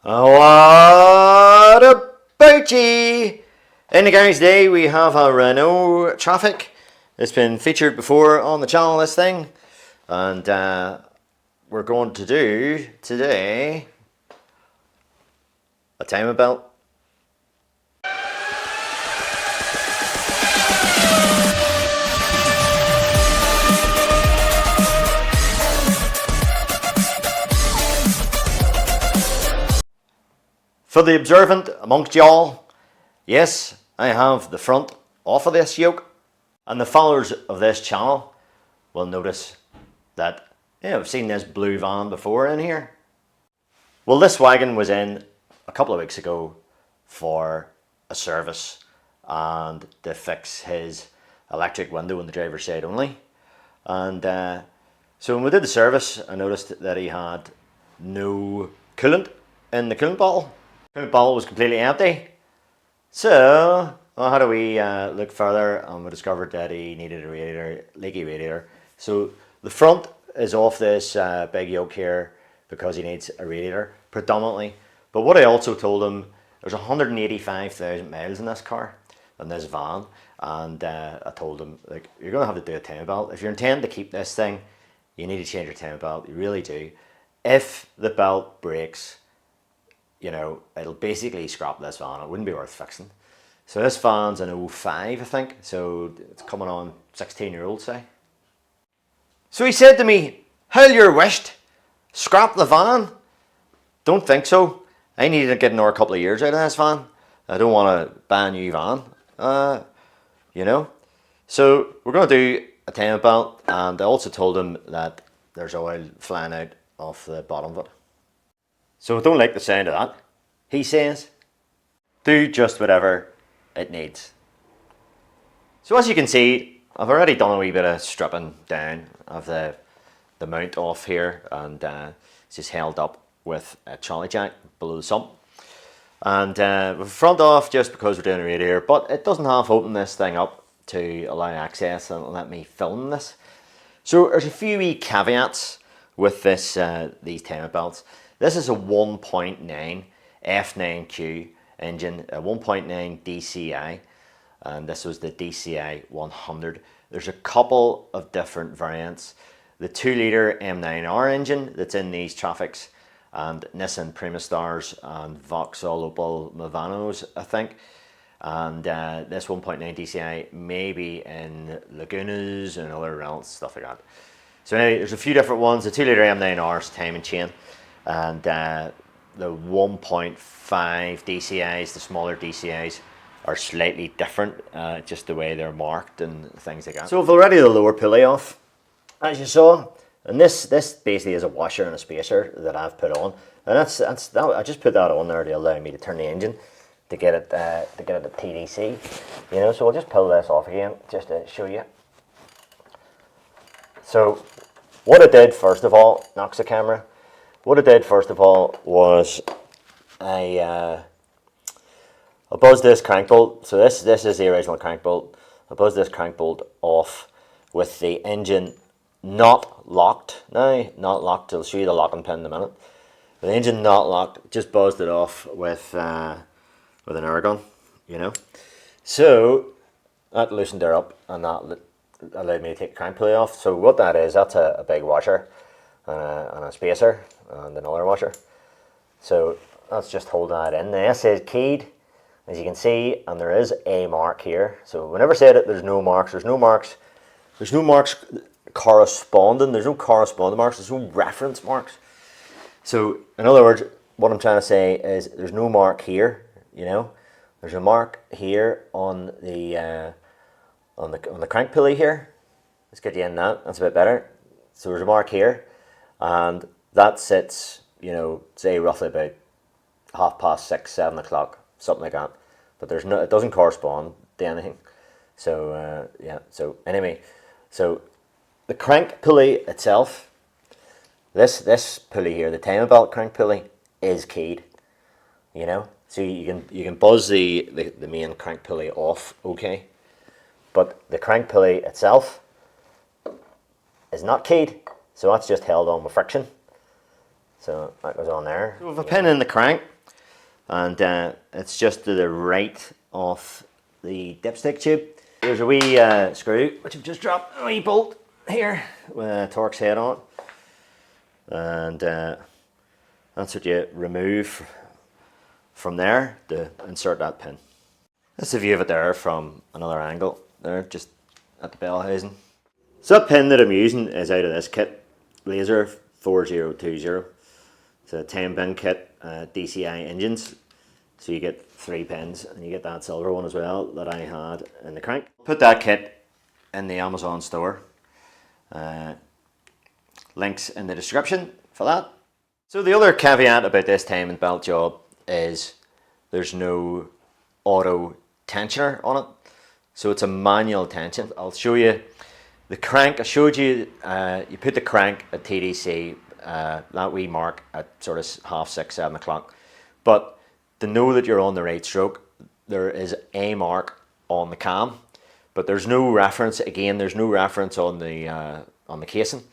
What about ye? In the garage today we have a Renault Trafic. It's been featured before on the channel, this thing. And we're going to do today a timing belt. For the observant amongst y'all, yes, I have the front off of this yoke, and the followers of this channel will notice that I've seen this blue van before in here. Well, this wagon was in a couple of weeks ago for a service and to fix his electric window on the driver's side only. And so when we did the service, I noticed that he had no coolant in the coolant bottle. The coolant bottle was completely empty. So, well, how do we look further? And we discovered that he needed a radiator, leaky radiator. So the front is off this big yoke here because he needs a radiator predominantly. But what I also told him, there's 185,000 miles in this car, in this van, and I told him, like, you're going to have to do a timing belt. If you're intending to keep this thing, you need to change your timing belt. You really do. If the belt breaks, you know, it'll basically scrap this van. It wouldn't be worth fixing. So this van's an 05, I think. So it's coming on 16-year-old, say. So he said to me, "Hell, you're wished. Scrap the van." Don't think so. I need to get another couple of years out of this van. I don't want to buy a new van. You know. So we're going to do a timing belt, and I also told him that there's oil flying out of the bottom of it. So I don't like the sound of that. He says, do just whatever it needs. So as you can see, I've already done a wee bit of stripping down of the mount off here, and it's just held up with a trolley jack below the sump. And with the front off just because we're doing a radiator, but it doesn't half open this thing up to allow access and let me film this. So there's a few wee caveats with this these timing belts. This is a 1.9 F9Q engine, a 1.9 DCI, and this was the DCI 100. There's a couple of different variants. The 2-litre M9R engine that's in these Trafics, and Nissan Primastars and Vauxhall Opel Vivaros, I think. And this 1.9 DCI may be in Lagunas and other Reynolds, stuff like that. So anyway, there's a few different ones. The 2-litre M9R's timing chain, and the 1.5 DCIs, the smaller DCIs, are slightly different, just the way they're marked and things like that. So I've already the lower pulley off, as you saw, and this basically is a washer and a spacer that I've put on, and that's I just put that on there to allow me to turn the engine to get it at TDC, you know. So I'll just pull this off again just to show you. So what I did first of all, knocks the camera. What I did first of all was I buzzed this crank bolt. So this is the original crank bolt. I buzzed this crank bolt off with the engine not locked. Now, not locked. I'll show you the locking pin in a minute. The engine not locked. Just buzzed it off with an air gun, you know. So that loosened her up, and that allowed me to take the crank pulley off. So what that is, that's a big washer and a spacer and another washer. So that's just holding that in. The S is keyed, as you can see, and there is a mark here. So we never said it, there's no marks. There's no marks corresponding. There's no corresponding marks. There's no reference marks. So in other words, what I'm trying to say is there's no mark here, you know. There's a mark here on the crank pulley here. Let's get you in that. That's a bit better. So there's a mark here, and that sits, you know, say roughly about 6:30, 7 o'clock, something like that. But there's no, it doesn't correspond to anything. So yeah. So anyway, so the crank pulley itself, this pulley here, the timing belt crank pulley, is keyed. You know, so you can buzz the main crank pulley off, okay, but the crank pulley itself is not keyed, so that's just held on with friction. So that goes on there. So we have a pin in the crank, and it's just to the right of the dipstick tube. There's a wee screw, which I've just dropped, a wee bolt here with a Torx head on it. And that's what you remove from there to insert that pin. That's the view of it there from another angle, there, just at the bell housing. So that pin that I'm using is out of this kit, Laser 4020. It's a 10 pin kit, DCI engines. So you get 3 pins, and you get that silver one as well that I had in the crank. Put that kit in the Amazon store. Links in the description for that. So the other caveat about this time and belt job is there's no auto tensioner on it. So it's a manual tension. I'll show you the crank. I showed you, you put the crank at TDC, that wee mark at sort of 6:30, 7 o'clock. But to know that you're on the right stroke, there is a mark on the cam, but there's no reference. Again, there's no reference on the casing.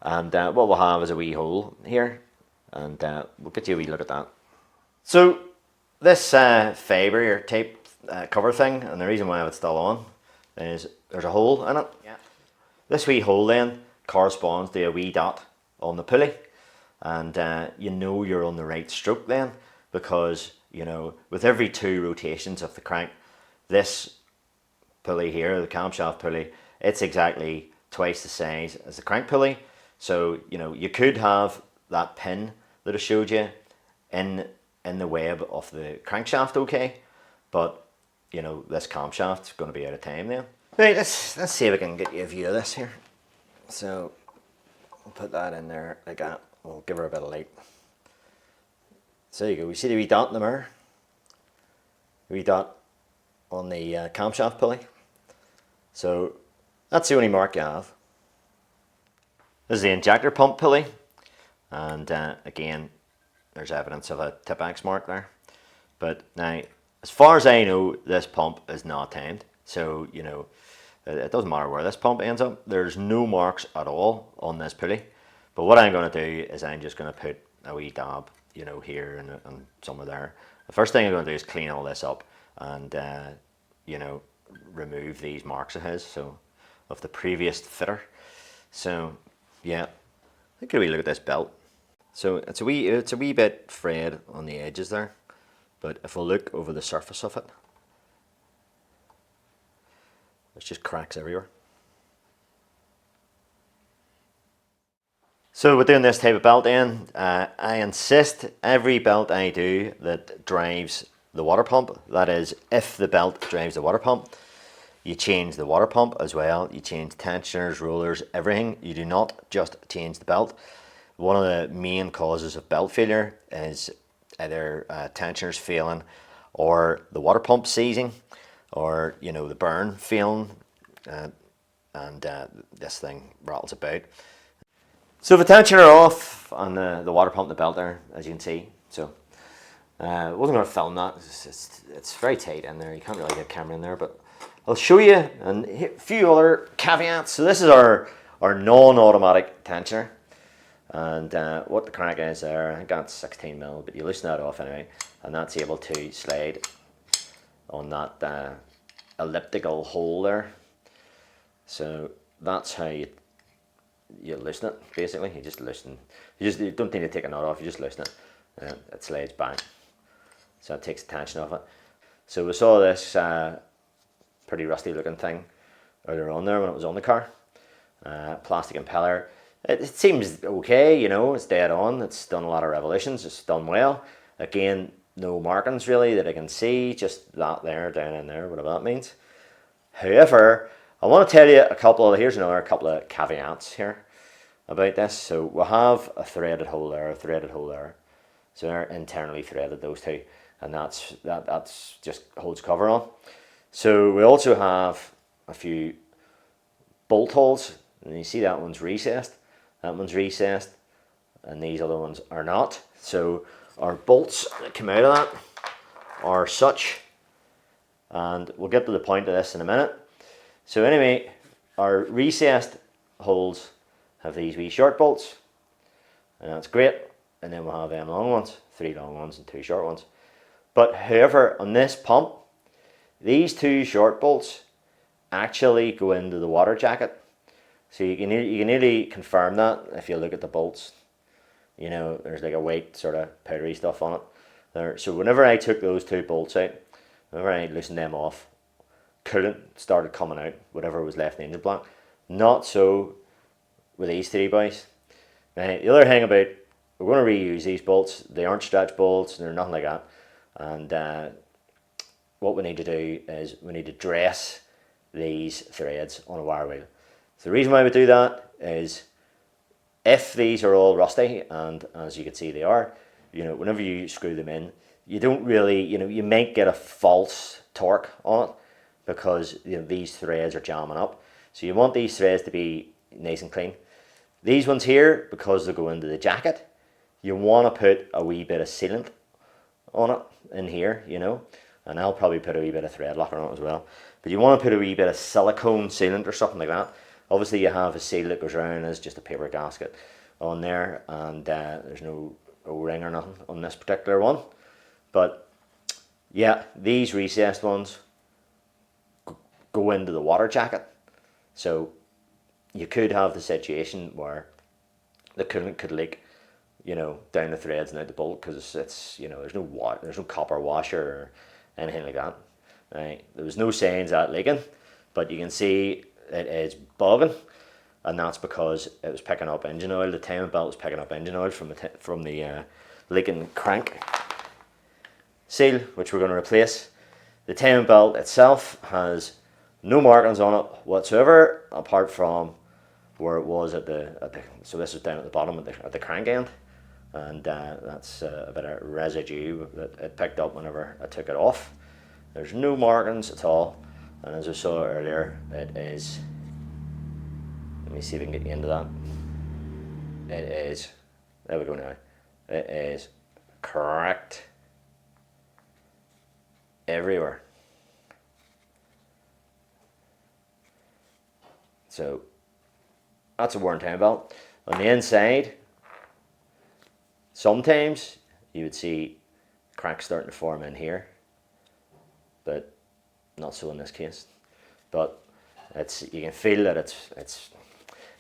And what we'll have is a wee hole here, and we'll get you a wee look at that. So this fibre or tape cover thing, and the reason why I have it still on is there's a hole in it. Yeah. This wee hole then corresponds to a wee dot on the pulley, and you know you're on the right stroke then, because you know with every 2 rotations of the crank, this pulley here, the camshaft pulley, it's exactly twice the size as the crank pulley. So you know you could have that pin that I showed you in the web of the crankshaft, okay, but you know this camshaft's going to be out of time then. Right, let's see if I can get you a view of this here. So we'll put that in there like that. We'll give her a bit of light. So there you go. We see the wee dot in the mirror. The wee dot on the camshaft pulley. So that's the only mark you have. This is the injector pump pulley, and again, there's evidence of a Tipex mark there. But now, as far as I know, this pump is not timed. So you know, it doesn't matter where this pump ends up. There's no marks at all on this pulley. But what I'm going to do is I'm just going to put a wee dab, you know, here and somewhere there. The first thing I'm going to do is clean all this up and you know, remove these marks of his, so of the previous fitter. So yeah, take a wee look at this belt. So it's a wee bit frayed on the edges there, but if we look over the surface of it, there's just cracks everywhere. So we're doing this type of belt in. I insist every belt I do that drives the water pump, that is, if the belt drives the water pump, you change the water pump as well. You change tensioners, rollers, everything. You do not just change the belt. One of the main causes of belt failure is either tensioners failing, or the water pump seizing, or you know the burn failing, and this thing rattles about. So the tensioner off on the water pump, the belt there, as you can see. So I wasn't going to film that. It's very tight in there. You can't really get a camera in there, but I'll show you and a few other caveats. So this is our non-automatic tensioner, and what the crank is there, I think that's 16 mil, but you loosen that off anyway, and that's able to slide on that elliptical hole there. So that's how you loosen it. Basically, you just loosen. You don't need to take a knot off. You just loosen it, and it slides back. So it takes the tension off it. So we saw this pretty rusty looking thing earlier on there when it was on the car. Plastic impeller. It seems okay, you know, it's dead on. It's done a lot of revolutions. It's done well. Again, no markings really that I can see. Just that there, down in there, whatever that means. However, I want to tell you here's another couple of caveats here about this. So we'll have a threaded hole there, a threaded hole there. So they're internally threaded, those two, and that's just holds cover on. So we also have a few bolt holes, and you see that one's recessed, and these other ones are not. So our bolts that come out of that are such, and we'll get to the point of this in a minute. So anyway, our recessed holes have these wee short bolts, and that's great. and then we'll have them long ones, 3 long ones and 2 short ones. But however, on this pump, these 2 short bolts actually go into the water jacket. So you can nearly confirm that if you look at the bolts. You know, there's like a white sort of powdery stuff on it there. So whenever I took those 2 bolts out, whenever I loosened them off, coolant started coming out, whatever was left in the engine block. Not so with these 3 boys. Now, the other thing about, we're going to reuse these bolts. They aren't stretch bolts, they're nothing like that. And what we need to do is we need to dress these threads on a wire wheel. So the reason why we do that is if these are all rusty, and as you can see they are, you know, whenever you screw them in, you don't really, you know, you might get a false torque on it because, you know, these threads are jamming up. So you want these threads to be nice and clean. These ones here, because they go into the jacket, you want to put a wee bit of sealant on it in here, you know, and I'll probably put a wee bit of thread locker on it as well. But you want to put a wee bit of silicone sealant or something like that. Obviously you have a seal that goes around as just a paper gasket on there, and there's no O-ring or nothing on this particular one. But yeah, these recessed ones go into the water jacket. So you could have the situation where the coolant could leak, you know, down the threads and out the bolt, because it's, you know, there's no copper washer or anything like that. Right, there was no signs at leaking, but you can see it is bogging, and that's because it was picking up engine oil. The timing belt was picking up engine oil from the leaking crank seal, which we're going to replace. The timing belt itself has no markings on it whatsoever, apart from where it was at the so this was down at the bottom at the crank end, and that's a bit of residue that it picked up whenever I took it off. There's no markings at all, and as I saw earlier, it is, let me see if I can get you into that, it is, there we go now, it is cracked everywhere. So that's a worn timing belt. On the inside, sometimes you would see cracks starting to form in here, but not so in this case. But it's, you can feel that it's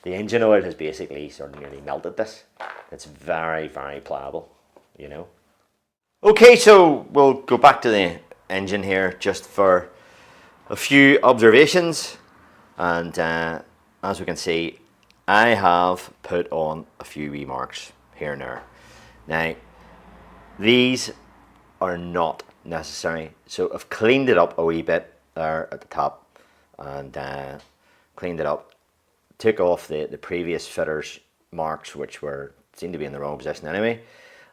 the engine oil has basically sort of nearly melted this. It's very, very pliable, you know. Okay, so we'll go back to the engine here just for a few observations, and as we can see, I have put on a few wee marks here and there. Now, these are not necessary, so I've cleaned it up a wee bit there at the top, and cleaned it up, took off the previous fitters marks, which seemed to be in the wrong position anyway,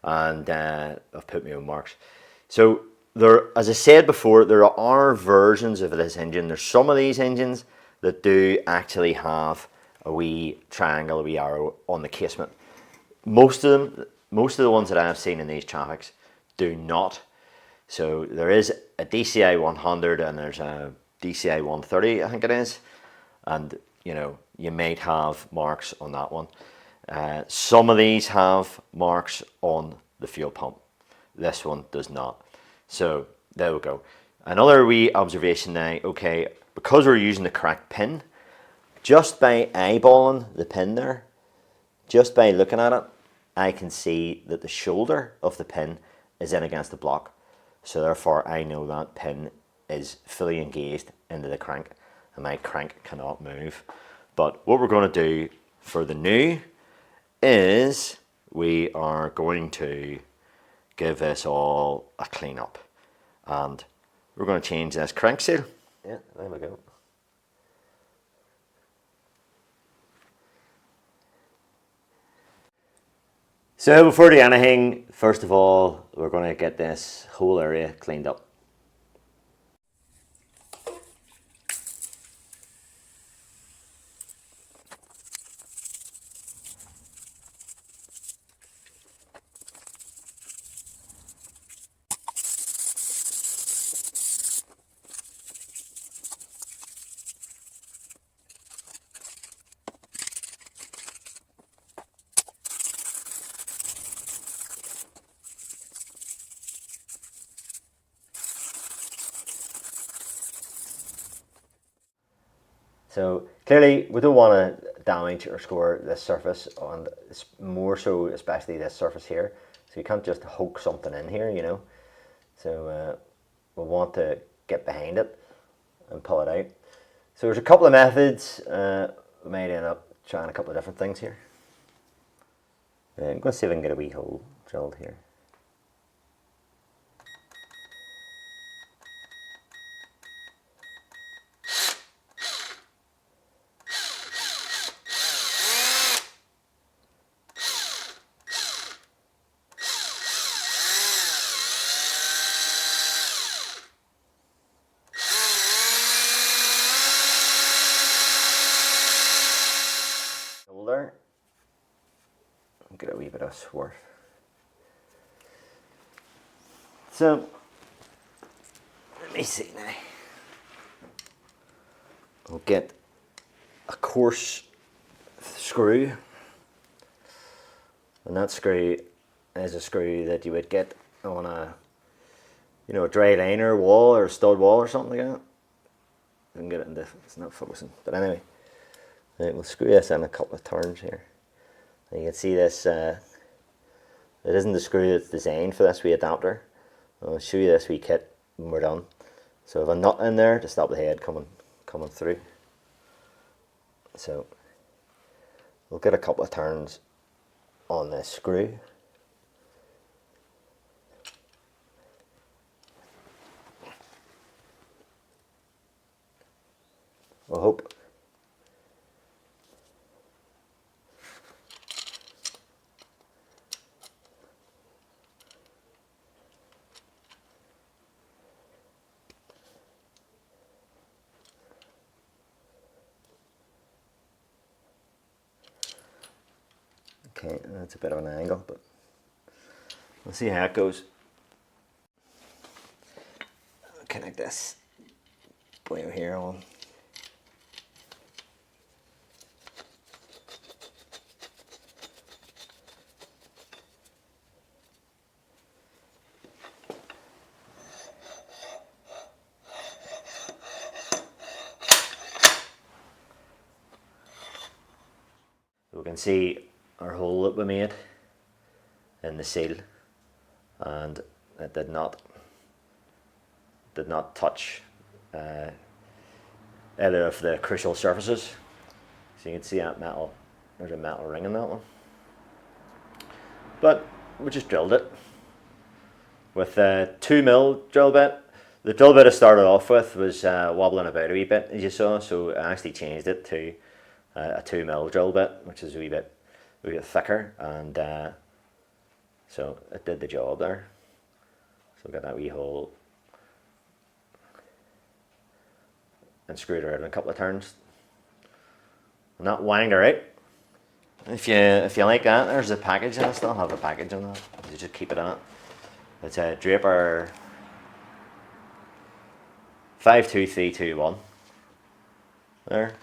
and I've put my own marks. So there, as I said before, there are versions of this engine. There's some of these engines that do actually have a wee triangle, a wee arrow on the casement. Most of the ones that I've seen in these Trafics do not. So there is a DCI 100 and there's a DCI 130, I think it is, and you know, you might have marks on that one. Some of these have marks on the fuel pump. This one does not. So there we go. Another wee observation now. Okay, because we're using the correct pin, just by eyeballing the pin there, just by looking at it, I can see that the shoulder of the pin is in against the block. So therefore I know that pin is fully engaged into the crank and my crank cannot move. But what we're going to do for the new is we are going to give this all a clean up, and we're going to change this crank seal. Yeah, there we go. So before we do anything, first of all, we're going to get this whole area cleaned up. So clearly we don't want to damage or score this surface, and more so especially this surface here. So you can't just hook something in here, you know. So we'll want to get behind it and pull it out. So there's a couple of methods. We might end up trying a couple of different things here. I'm going to see if I can get a wee hole drilled here. There. Get a wee bit of swerve. So let me see now. We'll get a coarse screw, and that screw is a screw that you would get on a, you know, a dry liner wall or a stud wall or something like that. I can get it into, it's not focusing, but anyway. Right, we'll screw this in a couple of turns here. And you can see this, it isn't the screw that's designed for this wee adapter. I'll show you this wee kit when we're done. So I have a nut in there to stop the head coming through. So we'll get a couple of turns on this screw. We'll hope. Okay, that's a bit of an angle, but we'll see how it goes. I'll connect this boy over here on. We can see our hole that we made in the seal, and it did not touch either of the crucial surfaces. So you can see that metal, there's a metal ring in that one. But we just drilled it with a 2mm drill bit. The drill bit I started off with was wobbling about a wee bit, as you saw, so I actually changed it to a 2mm drill bit, which is a wee bit thicker, and so it did the job there. So we got that wee hole and screwed her out in a couple of turns, and that wanged her out. If you like that, there's a package, and I still have a package on that. You just keep it in it. It's a Draper 52321 there,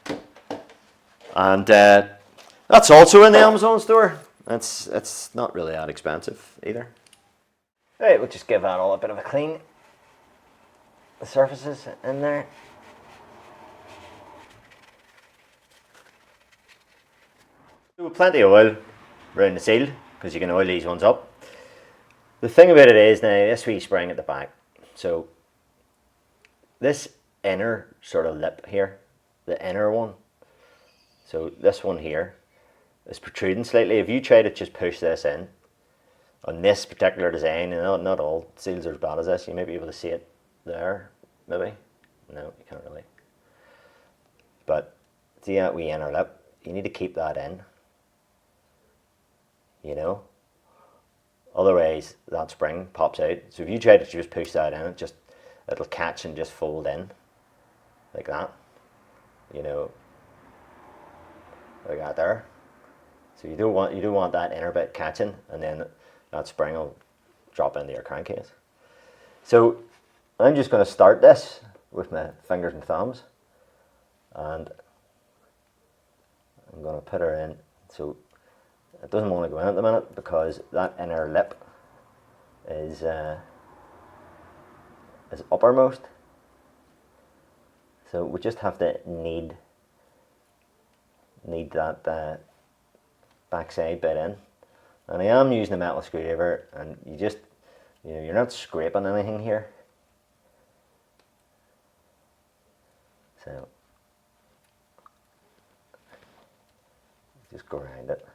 and that's also in the Amazon store. It's not really that expensive either. Right, we'll just give that all a bit of a clean. The surfaces in there. Plenty of oil around the seal, because you can oil these ones up. The thing about it is now, this wee spring at the back, so this inner sort of lip here, the inner one, so this one here is protruding slightly. If you try to just push this in on this particular design, and not all seals are as bad as this, you might be able to see it there, maybe. No, you can't really. But see that wee inner lip, you need to keep that in, you know, otherwise that spring pops out. So if you try to just push that in, it'll catch and just fold in like that, you know, like that there. So you don't want that inner bit catching, and then that spring will drop into your crankcase. So I'm just going to start this with my fingers and thumbs, and I'm going to put her in. So it doesn't want to go in at the minute because that inner lip is uppermost. So we just have to knead need that backside bit in. And I am using a metal screwdriver, and you're not scraping anything here. So just go around it.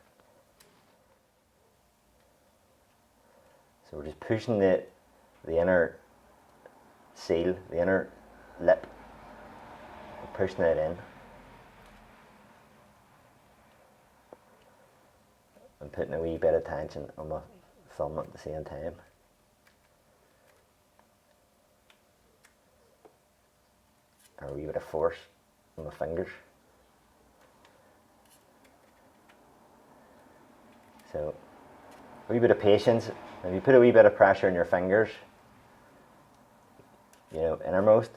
So we're just pushing the inner seal, the inner lip, we're pushing it in and putting a wee bit of tension on my thumb at the same time. Or a wee bit of force on my fingers. So a wee bit of patience. If you put a wee bit of pressure on your fingers, you know, innermost,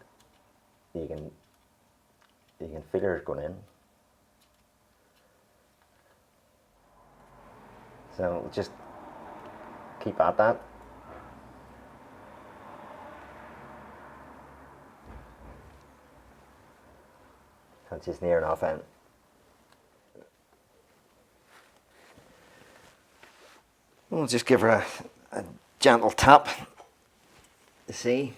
you can feel it going in. So just keep at that. So it's just near enough in. We'll just give her a gentle tap to see.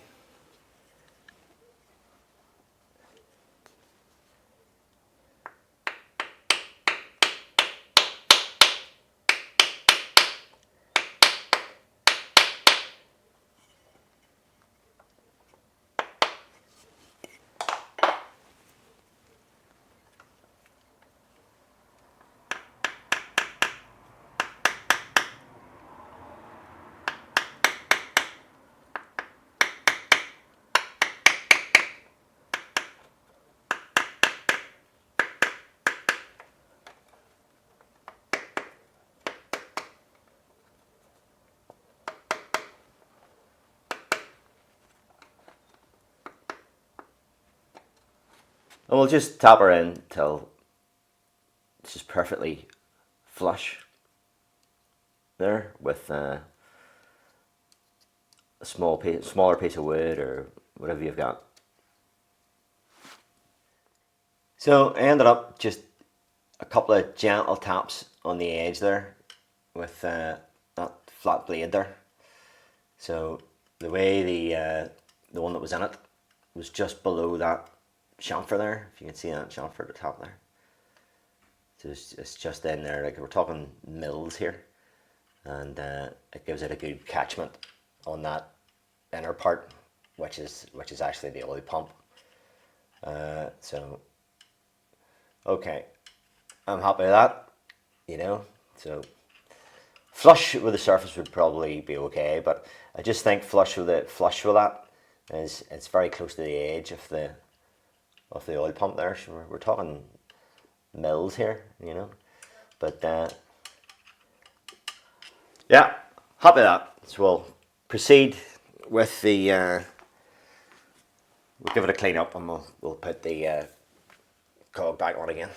And we'll just tap her in till it's just perfectly flush there with a smaller piece of wood or whatever you've got. So I ended up just a couple of gentle taps on the edge there with that flat blade there. So the way the one that was in it was just below that chamfer there, if you can see that chamfer at the top there. So it's just in there, like we're talking mils here, and it gives it a good catchment on that inner part, which is actually the oil pump. So okay, I'm happy with that, you know. So flush with the surface would probably be okay, but I just think flush with that is it's very close to the edge of the oil pump there. So we're talking mils here, you know. But yeah, happy with that. So we'll proceed with the we'll give it a clean up, and we'll put the cog back on again.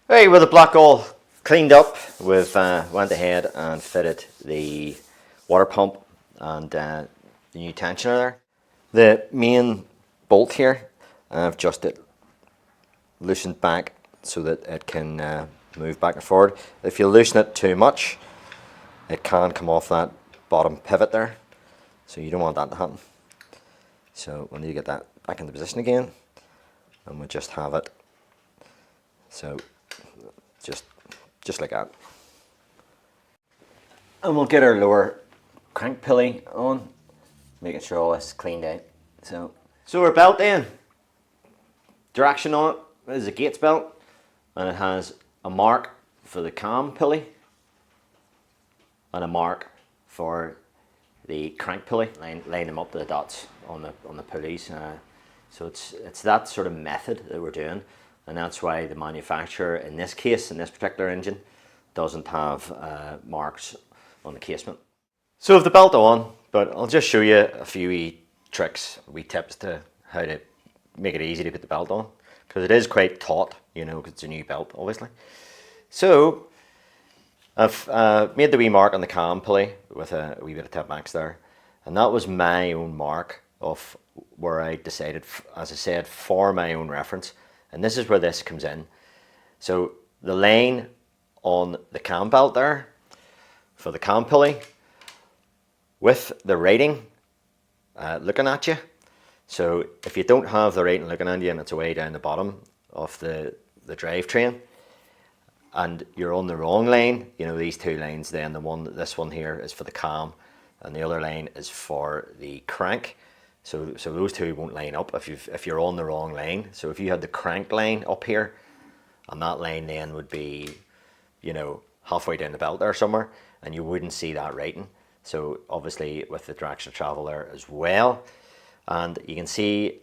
Hey, with the black all cleaned up, we've went ahead and fitted the water pump and the new tensioner there. The main bolt here, I've just loosened back so that it can move back and forward. If you loosen it too much, it can come off that bottom pivot there, so you don't want that to happen. So we'll need to get that back into position again, and we'll just have it so just like that. And we'll get our lower crank pulley on, making sure all this is cleaned out. So our belt then, direction on it is a Gates belt, and it has a mark for the cam pulley and a mark for the crank pulley. Line them up to the dots on the pulleys. So it's that sort of method that we're doing, and that's why the manufacturer in this case, in this particular engine, doesn't have marks on the casement. So with the belt on, but I'll just show you a few wee tricks, wee tips to how to make it easy to put the belt on, because it is quite taut, you know, because it's a new belt, obviously. So I've made the wee mark on the cam pulley with a wee bit of Tip Max there, and that was my own mark of where I decided, as I said, for my own reference, and this is where this comes in. So the line on the cam belt there for the cam pulley with the rating looking at you. So if you don't have the rating looking at you and it's way down the bottom of the drivetrain and you're on the wrong lane, you know, these two lanes, then this one here is for the cam and the other lane is for the crank. So those two won't line up if you're on the wrong lane. So if you had the crank lane up here, and that lane then would be, you know, halfway down the belt there somewhere, and you wouldn't see that rating. So obviously with the direction of travel there as well. And you can see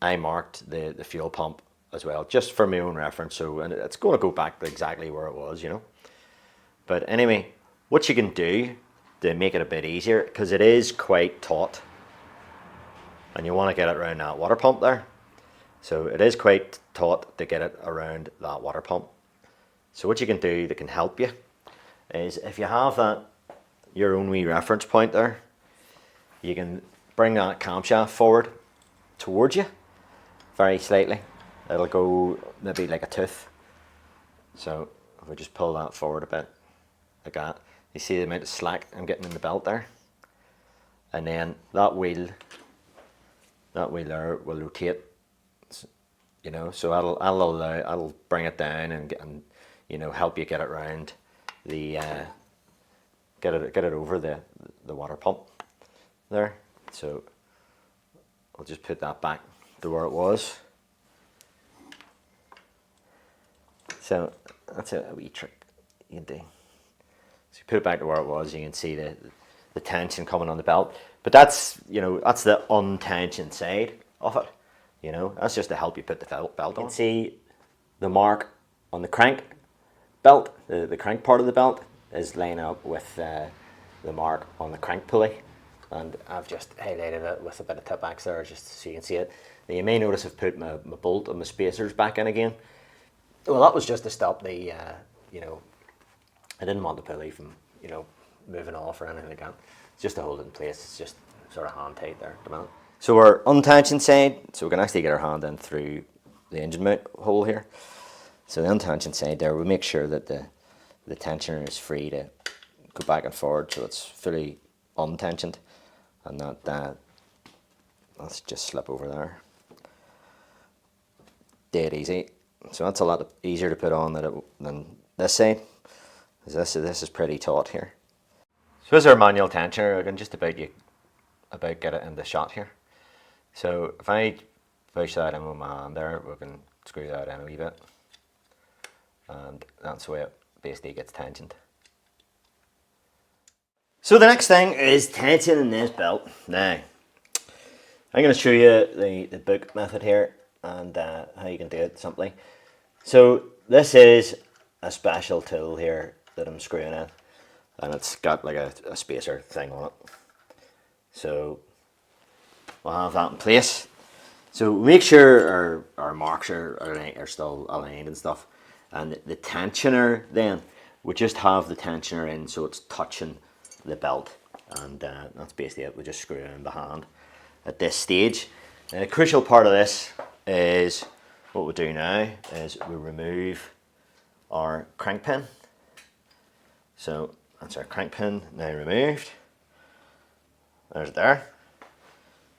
I marked the fuel pump as well, just for my own reference. So, and it's going to go back to exactly where it was, you know. But anyway, what you can do to make it a bit easier, because it is quite taut, and you want to get it around that water pump there. So it is quite taut to get it around that water pump. So what you can do that can help you is, if you have that, your own wee reference point there, you can bring that camshaft forward towards you very slightly. It'll go maybe like a tooth. So if we just pull that forward a bit, like that, you see the amount of slack I'm getting in the belt there. And then that wheel there will rotate, you know, so I'll bring it down and you know, help you get it around the get it over the water pump there. So I'll just put that back to where it was. So that's a wee trick you can do. So you put it back to where it was, you can see the tension coming on the belt. But that's, you know, that's the untensioned side of it. You know, that's just to help you put the belt on. You can see the mark on the crank belt, the crank part of the belt is lining up with the mark on the crank pulley. And I've just highlighted it with a bit of Tipp-Ex there just so you can see it. Now you may notice I've put my bolt and my spacers back in again. Well, that was just to stop the, you know, I didn't want the pulley from, you know, moving off or anything like that. It's just to hold it in place. It's just sort of hand tight there at the moment. So our untensioned side, so we can actually get our hand in through the engine mount hole here. So the untensioned side there, we make sure that the tensioner is free to go back and forward, so it's fully untensioned, and let's just slip over there. Dead easy. So that's a lot easier to put on than this side, because this is pretty taut here. So this is our manual tensioner. I can just about get it in the shot here. So if I push that in with my hand there, we can screw that in a wee bit, and that's the way it basically gets tensioned. So the next thing is tensioning this belt. Now, I'm going to show you the book method here and how you can do it simply. So this is a special tool here that I'm screwing in, and it's got like a spacer thing on it. So we'll have that in place. So make sure our marks are still aligned and stuff. And the tensioner then, we just have the tensioner in so it's touching the belt, and that's basically it. We just screw it in the hand at this stage. And the crucial part of this is, what we do now is we remove our crank pin. So that's our crank pin now removed. There's it there.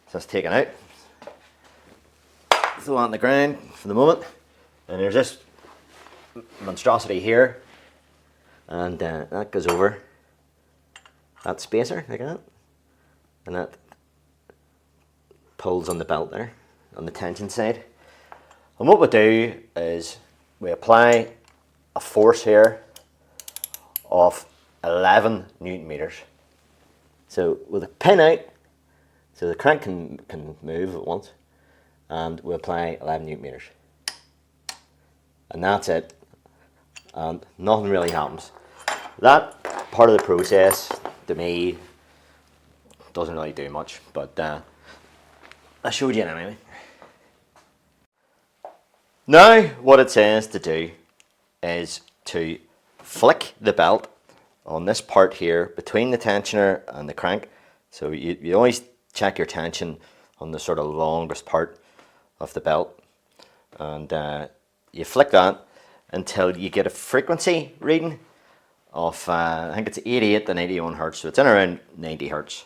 So that's taken out. Throw that on the ground for the moment. And there's this monstrosity here, and that goes over that spacer like that, and that pulls on the belt there on the tension side. And what we do is we apply a force here of 11 Newton meters. So with a pin out, so the crank can move at once, and we apply 11 Newton meters, and that's it, and nothing really happens. That part of the process to me doesn't really do much, but I showed you anyway. Now what it says to do is to flick the belt on this part here between the tensioner and the crank. So you always check your tension on the sort of longest part of the belt, and you flick that, until you get a frequency reading of I think it's 88 to 91 hertz, so it's in around 90 hertz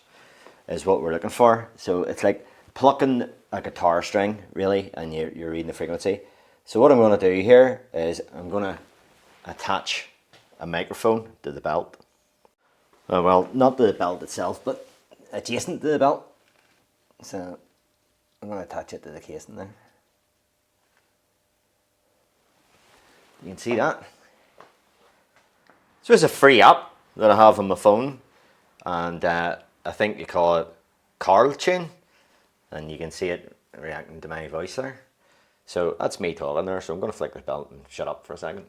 is what we're looking for. So it's like plucking a guitar string really, and you're reading the frequency. So what I'm going to do here is I'm going to attach a microphone to the belt. Well, not the belt itself, but adjacent to the belt. So I'm going to attach it to the casing there. You can see that. So it's a free app that I have on my phone, and I think you call it Carl Tune, and you can see it reacting to my voice there. So that's me talking there, so I'm going to flick this belt and shut up for a second.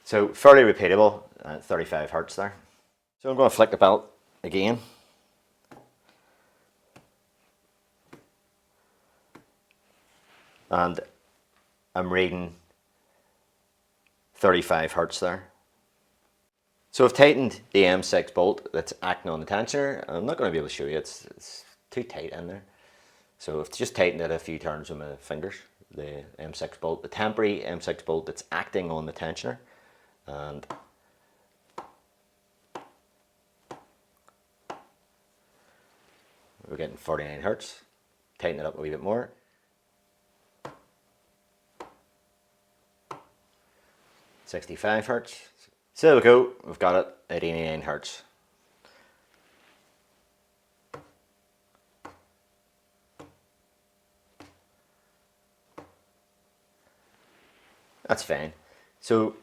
So fairly repeatable at 35 hertz there. So I'm going to flick the belt again. And I'm reading 35 hertz there. So I've tightened the M6 bolt that's acting on the tensioner. I'm not going to be able to show you, it's too tight in there. So I've just tightened it a few turns with my fingers, the M6 bolt, the temporary M6 bolt that's acting on the tensioner. And we're getting 49 hertz. Tighten it up a wee bit more. .65 hertz. So there we go, we've got it at 89 hertz. That's fine. So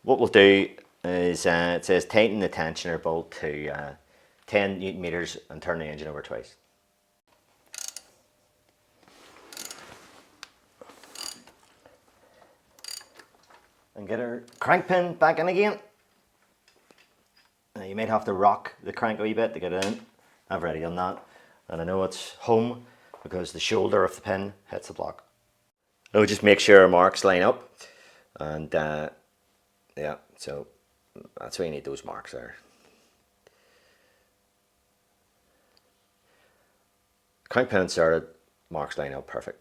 what we'll do is, it says tighten the tensioner bolt to 10 Newton meters and turn the engine over twice. And get our crank pin back in again. Now you might have to rock the crank a wee bit to get it in. I've already done that, and I know it's home because the shoulder of the pin hits the block. I'll just make sure our marks line up, and yeah, so that's why you need those marks there. Crank pin inserted, marks line up perfect.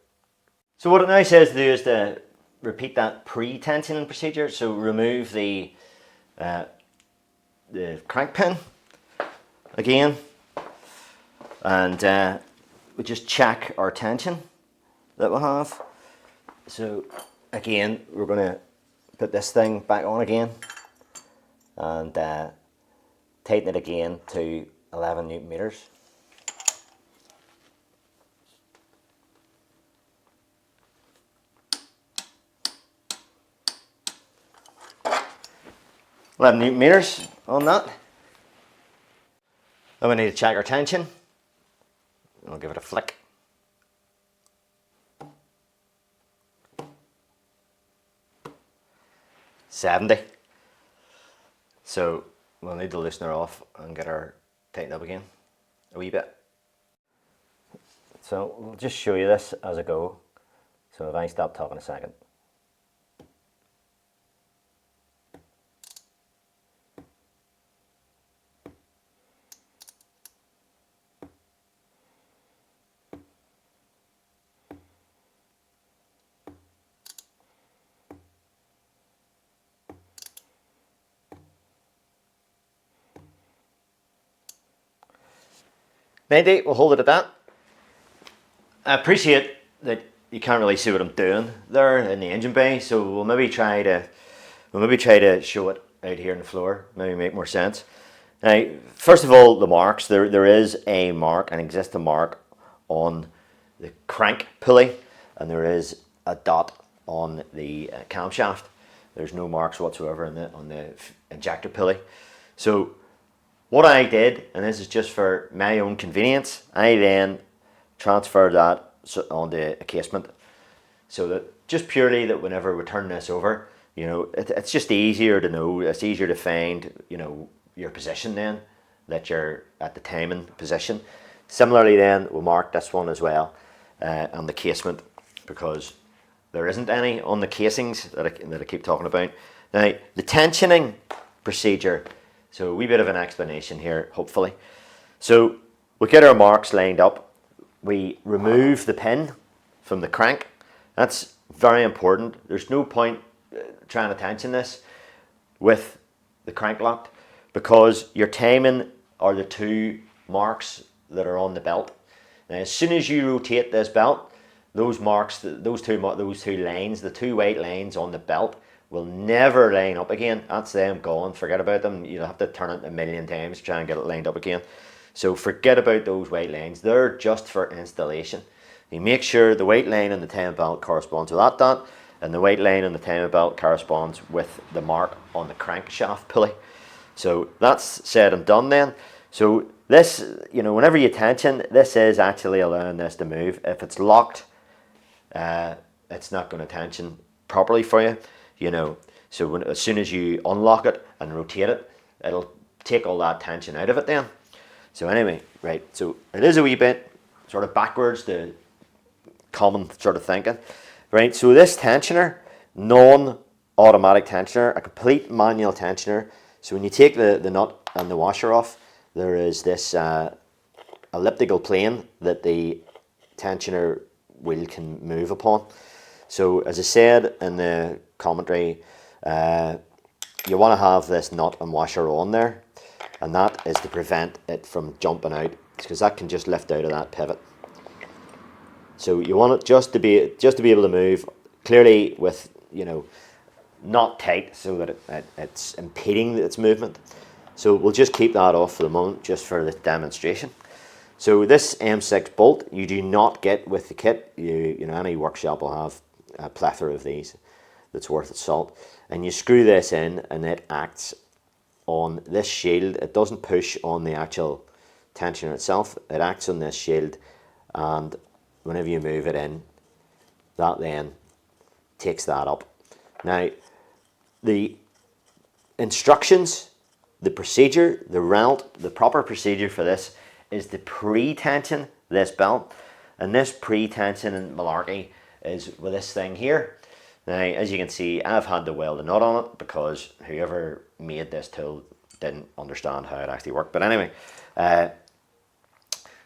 So what it now says to do is to repeat that pre-tensioning procedure. So remove the crank pin again, and we just check our tension that we have. So again, we're going to put this thing back on again and tighten it again to 11 Newton meters. Newton meters on that. Then we need to check our tension. I'll give it a flick. .70. So we'll need to loosen her off and get her tightened up again a wee bit. So we'll just show you this as I go. So if I stop talking a second. Maybe we'll hold it at that. I appreciate that you can't really see what I'm doing there in the engine bay, so we'll maybe try to show it out here on the floor. Maybe make more sense. Now, first of all, the marks. There is a mark, an existing mark on the crank pulley, and there is a dot on the camshaft. There's no marks whatsoever on the injector pulley. So what I did, and this is just for my own convenience, I then transferred that on the casement, so that just purely that whenever we turn this over, you know, it's just easier to know, it's easier to find, you know, your position then, that you're at the timing position. Similarly then, we'll mark this one as well on the casement, because there isn't any on the casings that I keep talking about. Now, the tensioning procedure, so a wee bit of an explanation here, hopefully. So we get our marks lined up, we remove the pin from the crank. That's very important. There's no point trying to tension this with the crank locked, because your timing are the two marks that are on the belt. Now, as soon as you rotate this belt, those marks, those two lines, the two white lines on the belt, will never line up again. That's them gone. Forget about them. You'll have to turn it a million times to try and get it lined up again. So forget about those white lines. They're just for installation. You make sure the white line on the timing belt corresponds with that dot, and the white line on the timing belt corresponds with the mark on the crankshaft pulley. So that's said and done then. So this, whenever you tension, this is actually allowing this to move. If it's locked, it's not going to tension properly for you. So as soon as you unlock it and rotate it, it'll take all that tension out of it then. So anyway, right, so it is a wee bit sort of backwards to common sort of thinking. Right, so this tensioner, non-automatic tensioner, a complete manual tensioner. So when you take the nut and the washer off, there is this elliptical plane that the tensioner wheel can move upon. So as I said in the commentary, you want to have this nut and washer on there, and that is to prevent it from jumping out, because that can just lift out of that pivot. So you want it just to be able to move clearly with, not tight so that it's impeding its movement. So we'll just keep that off for the moment, just for the demonstration. So this M6 bolt you do not get with the kit. Any workshop will have a plethora of these that's worth its salt. And you screw this in, and it acts on this shield. It doesn't push on the actual tensioner itself. It acts on this shield, and whenever you move it in, that then takes that up. Now, the instructions, the procedure, the proper procedure for this is to pre-tension this belt. And this pre-tension in malarkey is with this thing here. Now, as you can see, I've had to weld a nut on it because whoever made this tool didn't understand how it actually worked. But anyway,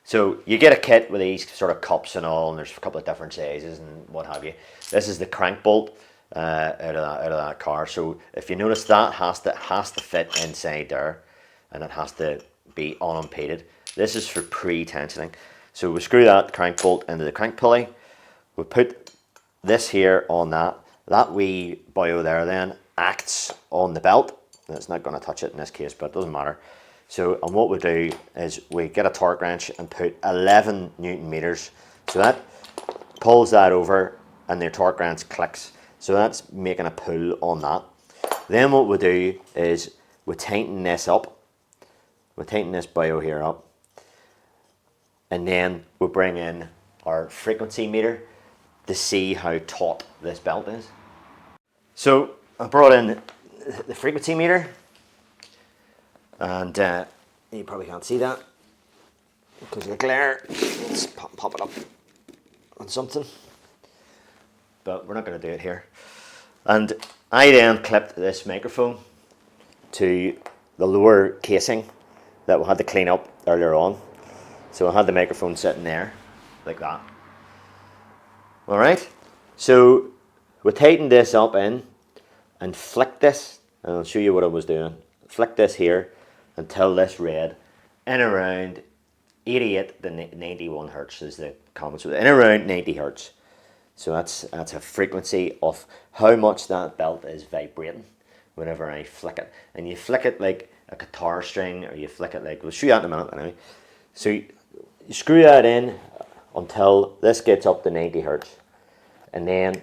so you get a kit with these sort of cups and all, and there's a couple of different sizes and what have you. This is the crank bolt out of that car. So if you notice, that has to fit inside there, and it has to be unimpeded. This is for pre-tensioning. So we screw that crank bolt into the crank pulley. We put this here on that. That wee boyo there then acts on the belt. It's not going to touch it in this case, but it doesn't matter. So, and what we do is we get a torque wrench and put 11 Newton meters. So that pulls that over, and the torque wrench clicks. So that's making a pull on that. Then what we do is we tighten this up. We tighten this boyo here up. And then we bring in our frequency meter to see how taut this belt is. So I brought in the frequency meter, and you probably can't see that because of the glare. Let's pop it up on something, but we're not going to do it here. And I then clipped this microphone to the lower casing that we had to clean up earlier on. So I had the microphone sitting there like that. All right, so we tightened this up in and flicked this, and I'll show you what I was doing. Flick this here until this read in around 88 to 91 hertz is the comments, in around 90 hertz. So that's a frequency of how much that belt is vibrating whenever I flick it. And you flick it like a guitar string, or you flick it like, we'll show you that in a minute anyway. So you screw that in until this gets up to 90 hertz, and then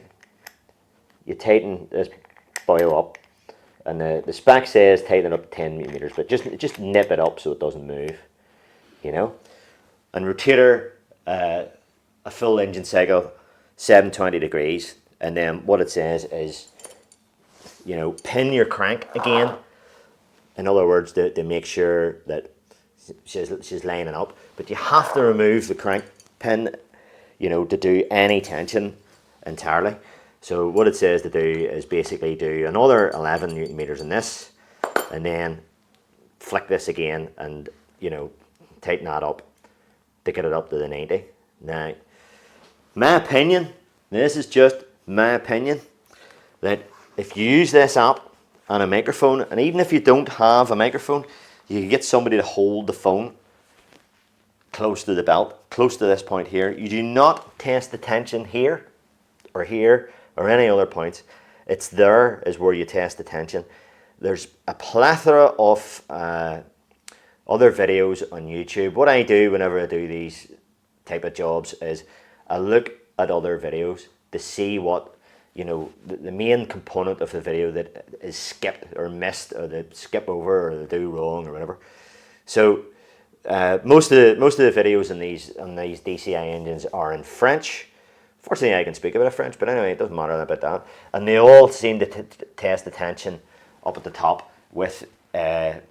you tighten this boyo up, and the spec says tighten it up 10 millimeters, but just nip it up so it doesn't move, and rotator a full engine cycle 720 degrees, and then what it says is pin your crank again, in other words, to make sure that she's lining up. But you have to remove the crank pin to do any tension entirely. So what it says to do is basically do another 11 Newton meters in this, and then flick this again and, you know, tighten that up to get it up to the 90. Now, my opinion, this is just my opinion, that if you use this app and a microphone, and even if you don't have a microphone, you can get somebody to hold the phone close to the belt, close to this point here. You do not test the tension here or any other points. It's there is where you test the tension. There's a plethora of other videos on YouTube. What I do whenever I do these type of jobs is I look at other videos to see what, you know, the main component of the video that is skipped or missed, or they skip over, or they do wrong, or whatever. So most of the videos on these DCI engines are in French. Fortunately, I can speak a bit of French, but anyway, it doesn't matter about that. And they all seem to test the tension up at the top with a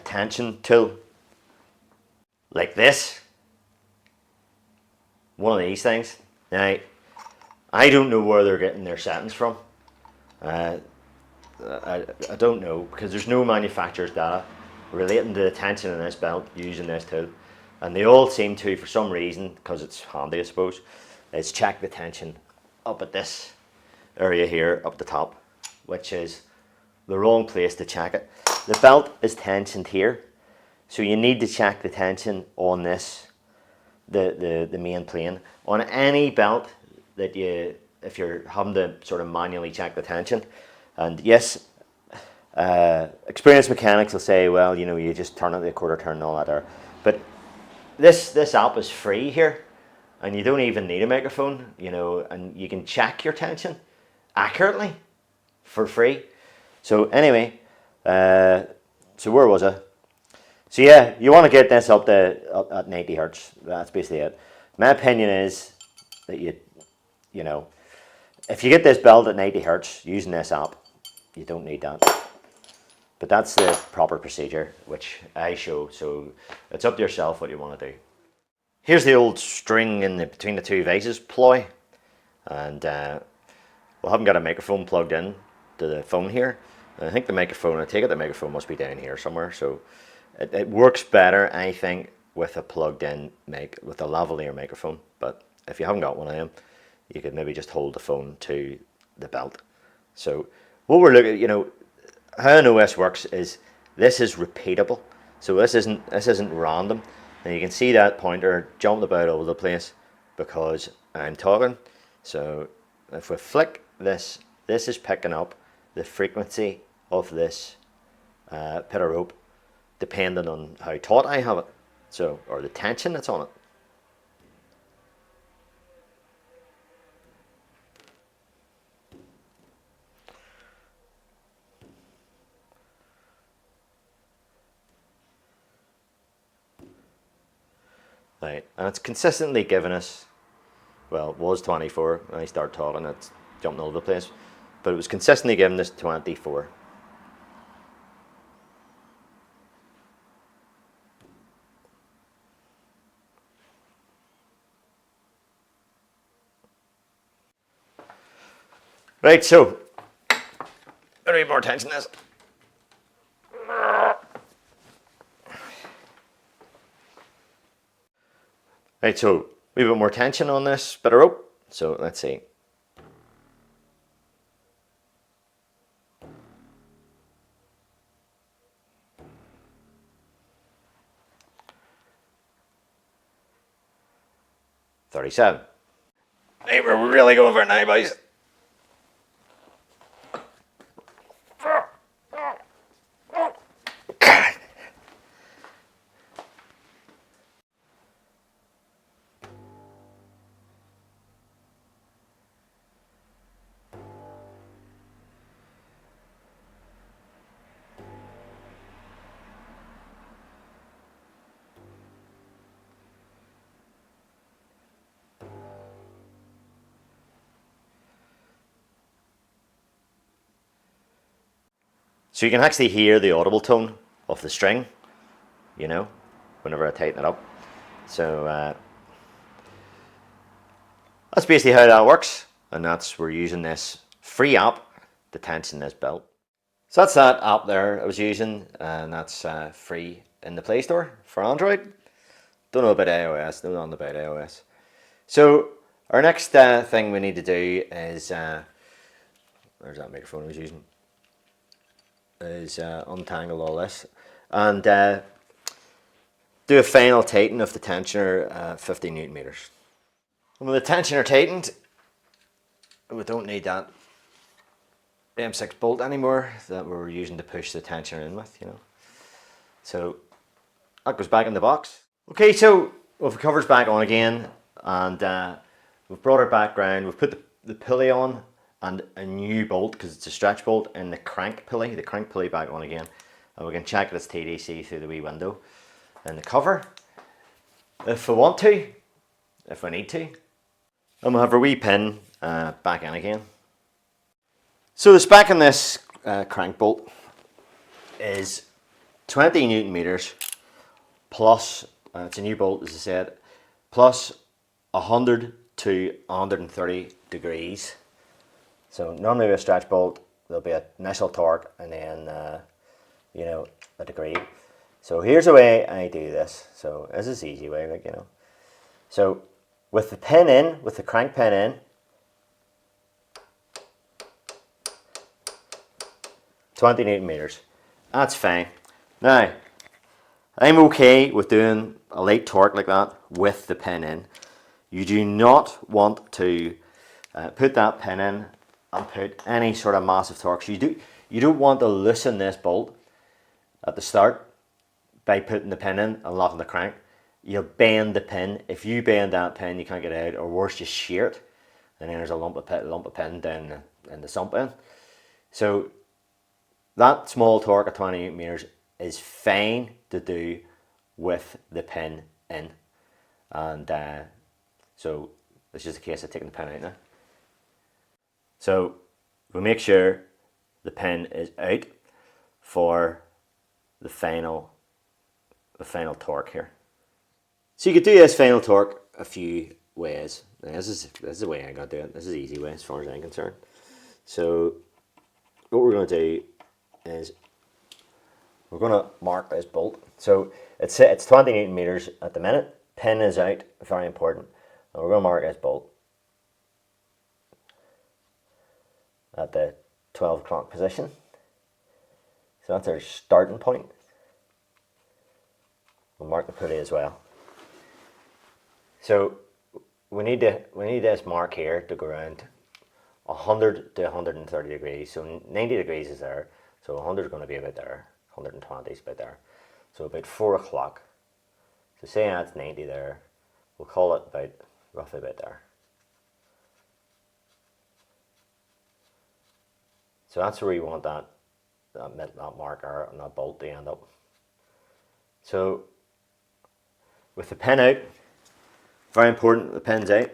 tension tool like this. One of these things. Now, I don't know where they're getting their settings from. I don't know, because there's no manufacturer's data relating to the tension in this belt using this tool. And they all seem to, for some reason, because it's handy I suppose, is check the tension up at this area here, up the top, which is the wrong place to check it. The belt is tensioned here, so you need to check the tension on this, the main plane. On any belt that if you're having to sort of manually check the tension, and yes, experienced mechanics will say, well, you know, you just turn it the quarter turn and all that there, but this app is free here, and you don't even need a microphone, you know, and you can check your tension accurately for free. So anyway, so where was I? So yeah, you want to get this up at 90 hertz. That's basically it. My opinion is that you know, if you get this belt at 90 hertz using this app, you don't need that. But that's the proper procedure, which I show. So it's up to yourself what you want to do. Here's the old string between the two vices ploy, and we haven't got a microphone plugged in to the phone here. I think the microphone, I take it the microphone must be down here somewhere. So it works better, I think, with a plugged in mic, with a lavalier microphone. But if you haven't got one of them, you could maybe just hold the phone to the belt. So what we're looking at, you know, how an OS works is this is repeatable. So this isn't random. And you can see that pointer jumping about all over the place because I'm talking. So if we flick this, this is picking up the frequency of this bit of rope, depending on how taut I have it, so, or the tension that's on it. Right, and it's consistently given us, well, it was 24 when I started talking, it's jumping all over the place, but it was consistently giving us 24. Right, so, I need more attention to this. Right, so we have a bit more tension on this bit of rope. So let's see. $37. Hey, we're really going for it now, boys. So you can actually hear the audible tone of the string, you know, whenever I tighten it up. So that's basically how that works. and we're using this free app to tension this belt. So that's that app there I was using, and that's free in the Play Store for Android. Don't know about iOS, don't know nothing about iOS. So our next thing we need to do is, where's that microphone I was using? Is untangle all this and do a final tighten of the tensioner 50 Newton meters. And with the tensioner tightened, we don't need that M6 bolt anymore that we were using to push the tensioner in with, you know. So that goes back in the box. Okay, so we've the covers back on again, and we've brought it back round. We've put the pulley on and a new bolt, because it's a stretch bolt, in the crank pulley back on again, and we can check this TDC through the wee window in the cover if we want to, if we need to. And we'll have our wee pin back in again. So the spec on this crank bolt is 20 Newton meters plus, it's a new bolt as I said, plus 100 to 130 degrees. So normally with a stretch bolt, there'll be an initial torque and then, you know, a degree. So here's the way I do this. So this is the easy way, like, you know. So with the pin in, with the crank pin in, 20 Newton meters. That's fine. Now, I'm okay with doing a light torque like that with the pin in. You do not want to put that pin in and put any sort of massive torque. So you don't want to loosen this bolt at the start by putting the pin in and locking the crank. You'll bend the pin. If you bend that pin, you can't get it out, or worse, you shear it, and then there's a lump of pin down in the sump end. So that small torque at 20 Newton meters is fine to do with the pin in, and so it's just a case of taking the pin out now. So we make sure the pin is out for the final torque here. So you could do this final torque a few ways. Now, this is the way I got to do it. This is the easy way as far as I'm concerned. So what we're going to do is we're going to mark this bolt. So it's 20 Newton meters at the minute. Pin is out, very important. And we're going to mark this bolt at the 12 o'clock position. So that's our starting point. We'll mark the pulley as well. So we need this mark here to go around 100 to 130 degrees. So 90 degrees is there. So 100 is going to be about there. 120 is about there. So about 4 o'clock. So say that's 90 there. We'll call it about roughly about there. So that's where you want that marker and that bolt to end up. So with the pin out, very important, the pin's out.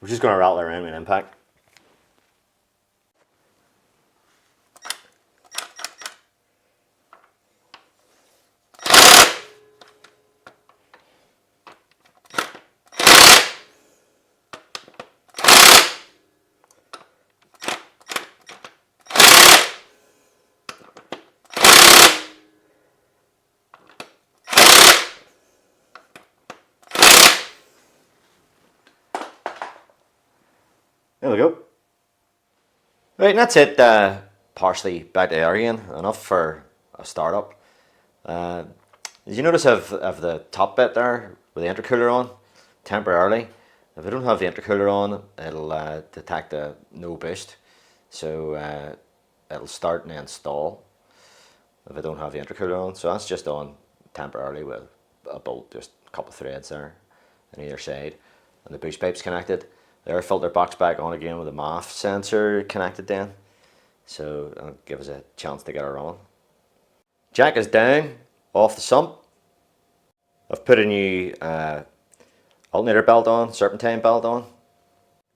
We're just going to rattle it around with an impact. There we go. Right, and that's it, partially back to air again, enough for a startup. As you notice of the top bit there with the intercooler on, temporarily. If I don't have the intercooler on, it'll detect a no boost. So it'll start and then stall if I don't have the intercooler on. So that's just on temporarily with a bolt, just a couple of threads there on either side. And the boost pipe's connected. The air filter box back on again with a MAF sensor connected then. So that'll give us a chance to get her on. Jack is down off the sump. I've put a new alternator belt on, serpentine belt on.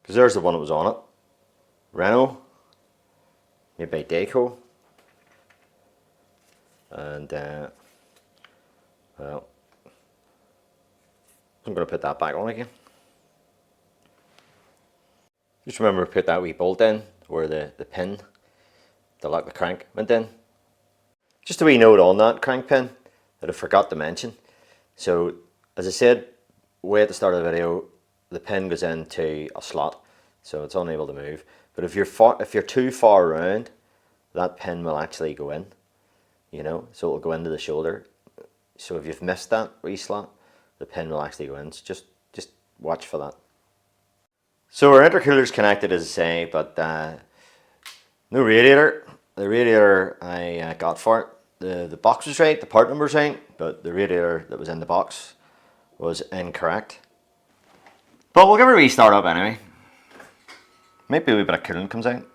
Because there's the one that was on it. Renault. Made by Deco. And well, I'm going to put that back on again. Just remember to put that wee bolt in where the pin to lock the crank went in. Just a wee note on that crank pin that I forgot to mention. So as I said way at the start of the video, the pin goes into a slot, so it's unable to move. But if you're too far around, that pin will actually go in, you know, so it'll go into the shoulder. So if you've missed that wee slot, the pin will actually go in. So just watch for that. So our intercooler's connected, as I say, but no radiator. The radiator I got for it, the box was right, the part number's right, but the radiator that was in the box was incorrect. But we'll give it a restart up anyway. Maybe a wee bit of coolant comes out.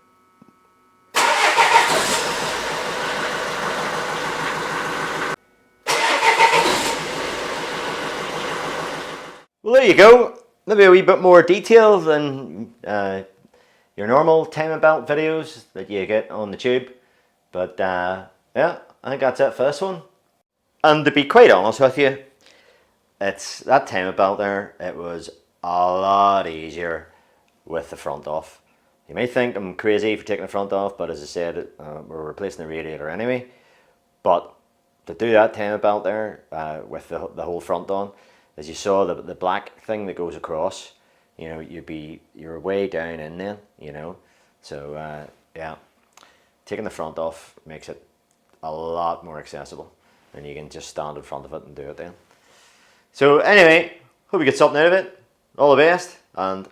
Well, there you go. Maybe a wee bit more detail than your normal timing belt videos that you get on the tube. But yeah, I think that's it for this one. And to be quite honest with you, it's that timing belt there, it was a lot easier with the front off. You may think I'm crazy for taking the front off, but as I said, we're replacing the radiator anyway. But to do that timing belt there with the whole front on, as you saw the black thing that goes across, you know, you're way down in then, you know. So yeah, taking the front off makes it a lot more accessible, and you can just stand in front of it and do it then. So anyway, hope you get something out of it. All the best, and